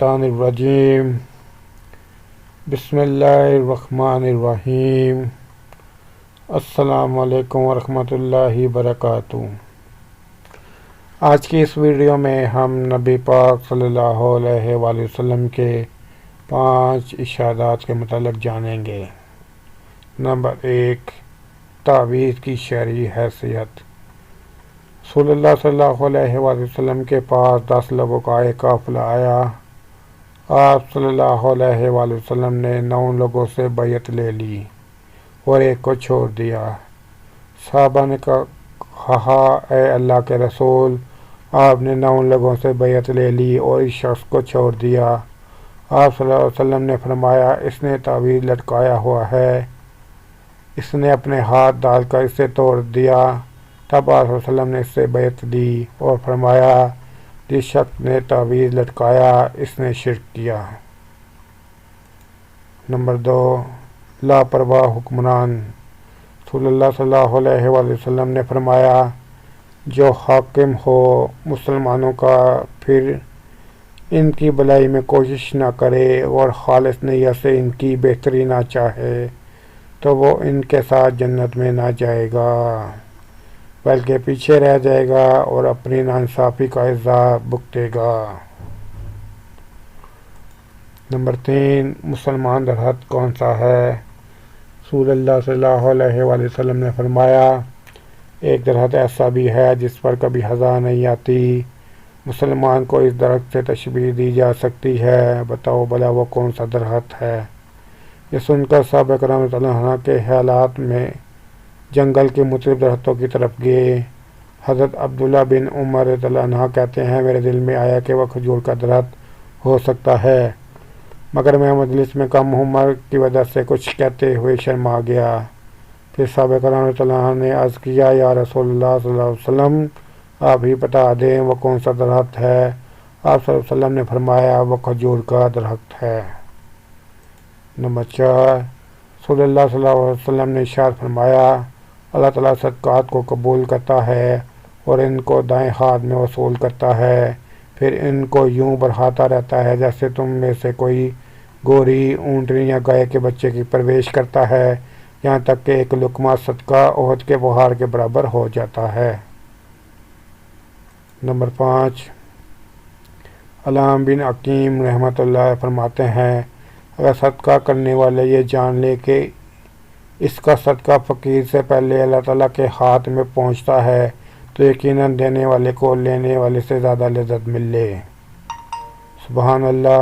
الشیطان الرجیم بسم اللہ الرحمن الرحیم السلام علیکم ورحمۃ اللہ وبرکاتہ۔ آج کی اس ویڈیو میں ہم نبی پاک صلی اللہ علیہ وآلہ وسلم کے 5 ارشادات کے متعلق جانیں گے۔ نمبر 1، تعویذ کی شرعی حیثیت۔ رسول اللہ صلی اللہ علیہ وآلہ وسلم کے پاس 10 لوگوں کا ایک قافلہ آیا۔ آپ صلی اللہ علیہ وآلہ وسلم نے 9 لوگوں سے بیعت لے لی اور ایک کو چھوڑ دیا۔ صحابہ نے کہا، اے اللہ کے رسول، آپ نے 9 لوگوں سے بیعت لے لی اور اس شخص کو چھوڑ دیا۔ آپ صلی اللہ علیہ وسلم نے فرمایا، اس نے تعویذ لٹکایا ہوا ہے، اس نے اپنے ہاتھ ڈال کر اسے توڑ دیا۔ تب آپ صلی اللہ علیہ وسلم نے اس سے بیعت لی اور فرمایا، جس شخص نے تعویذ لٹکایا اس نے شرک کیا۔ نمبر 2، لاپرواہ حکمران۔ رسول اللہ صلی اللہ علیہ وآلہ وسلم نے فرمایا، جو حاکم ہو مسلمانوں کا، پھر ان کی بھلائی میں کوشش نہ کرے اور خالص نیت سے ان کی بہتری نہ چاہے تو وہ ان کے ساتھ جنت میں نہ جائے گا بلکہ پیچھے رہ جائے گا اور اپنی ناانصافی کا عذاب بھگتے گا۔ نمبر 3، مسلمان درخت کون سا ہے؟ رسول اللہ صلی اللہ علیہ وآلہ وسلم نے فرمایا، ایک درخت ایسا بھی ہے جس پر کبھی خزاں نہیں آتی۔ مسلمان کو اس درخت سے تشبیہ دی جا سکتی ہے، بتاؤ بھلا وہ کون سا درخت ہے؟ یہ سن کر صحابہ کرام رضی اللہ عنہ کے خیالات میں جنگل کے مختلف درختوں کی طرف گئے۔ حضرت عبداللہ بن عمر رضی اللہ عنہ کہتے ہیں، میرے دل میں آیا کہ وہ کھجور کا درخت ہو سکتا ہے، مگر میں مجلس میں کم عمر کی وجہ سے کچھ کہتے ہوئے شرما گیا۔ پھر صحابہ کرام رضی اللہ عنہ نے عرض کیا، یا رسول اللہ صلی اللہ علیہ وسلم، آپ ہی بتا دیں وہ کون سا درخت ہے؟ آپ صلی اللہ علیہ وسلم نے فرمایا، وہ کھجور کا درخت ہے۔ نمبر 4، رسول اللہ صلی اللہ علیہ وسلم نے ارشاد فرمایا، اللہ تعالیٰ صدقات کو قبول کرتا ہے اور ان کو دائیں ہاتھ میں وصول کرتا ہے، پھر ان کو یوں بڑھاتا رہتا ہے جیسے تم میں سے کوئی گوری، اونٹنی یا گائے کے بچے کی پرورش کرتا ہے، یہاں تک کہ ایک لقمہ صدقہ احد کے پہاڑ کے برابر ہو جاتا ہے۔ نمبر 5، علام بن حکیم رحمۃ اللہ فرماتے ہیں، اگر صدقہ کرنے والے یہ جان لے کہ اس کا صدقہ فقیر سے پہلے اللہ تعالیٰ کے ہاتھ میں پہنچتا ہے تو یقیناً دینے والے کو لینے والے سے زیادہ لذت ملے۔ سبحان اللہ۔